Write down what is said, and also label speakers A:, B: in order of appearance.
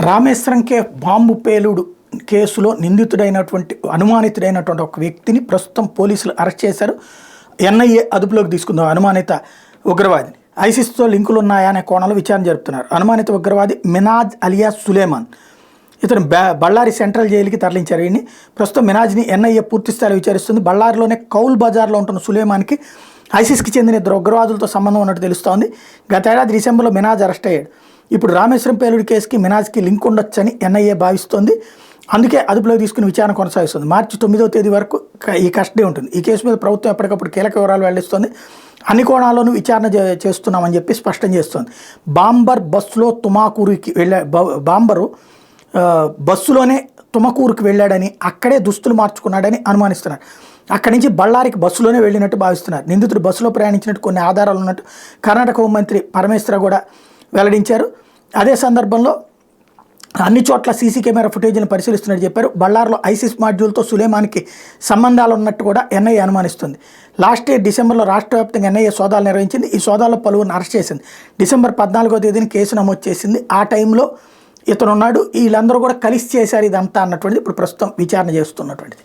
A: రామేశ్వరంకే bomb పేలుడు కేసులో అనుమానితుడైనటువంటి ఒక వ్యక్తిని ప్రస్తుతం పోలీసులు అరెస్ట్ చేశారు. ఎన్ఐఏ అదుపులోకి తీసుకుందాం అనుమానిత ఉగ్రవాదిని. ఐసిస్తో లింకులు ఉన్నాయా అనే కోణంలో విచారణ జరుపుతున్నారు. అనుమానిత ఉగ్రవాది మినాజ్ అలియాస్ సులేమాన్. ఇతను బళ్ళారి సెంట్రల్ జైలుకి తరలించారు. ఈయన్ని ప్రస్తుతం మినాజ్ని ఎన్ఐఏ పూర్తిస్థాయిలో విచారిస్తుంది. బళ్ళారిలోనే కౌల్ బజార్లో ఉంటున్న సులేమాన్కి ఐసిస్కి చెందిన ఇద్దరు ఉగ్రవాదులతో సంబంధం ఉన్నట్టు తెలుస్తోంది. గతేడాది డిసెంబర్లో మినాజ్ అరెస్ట్ అయ్యాడు. ఇప్పుడు రామేశ్వరం పేలుడు కేసుకి మినాజ్కి లింక్ ఉండొచ్చని ఎన్ఐఏ భావిస్తోంది. అందుకే అదుపులోకి తీసుకుని విచారణ కొనసాగిస్తుంది. మార్చి 9వ తేదీ వరకు ఈ కస్టడీ ఉంటుంది. ఈ కేసు మీద ప్రభుత్వం ఎప్పటికప్పుడు కీలక వివరాలు వెల్లడిస్తుంది. అన్ని కోణాల్లోనూ విచారణ చేస్తున్నామని చెప్పి స్పష్టం చేస్తోంది. బాంబర్ బస్సులో బస్సులోనే తుమకూరుకి వెళ్ళాడని, అక్కడే దుస్తులు మార్చుకున్నాడని అనుమానిస్తున్నారు. అక్కడి నుంచి బళ్ళారికి బస్సులోనే వెళ్ళినట్టు భావిస్తున్నారు. నిందితుడు బస్సులో ప్రయాణించినట్టు కొన్ని ఆధారాలు ఉన్నట్టు కర్ణాటక హోంమంత్రి పరమేశ్వర కూడా వెల్లడించారు. అదే సందర్భంలో అన్ని చోట్ల సీసీ కెమెరా ఫుటేజ్ని పరిశీలిస్తున్నట్టు చెప్పారు. బళ్ళార్లో ఐసిస్ మాడ్యూల్తో సులేమాన్కి సంబంధాలు ఉన్నట్టు కూడా ఎన్ఐఏ అనుమానిస్తుంది. లాస్ట్ ఇయర్ డిసెంబర్లో రాష్ట్ర వ్యాప్తంగా ఎన్ఐఏ సోదాలు నిర్వహించింది. ఈ సోదాల్లో పలువురిని అరెస్ట్ చేసింది. డిసెంబర్ 14వ తేదీని కేసు నమోదు చేసింది. ఆ టైంలో ఇతనున్నాడు. వీళ్ళందరూ కూడా కలిసి చేశారు ఇదంతా అన్నటువంటిది ఇప్పుడు ప్రస్తుతం విచారణ చేస్తున్నటువంటిది.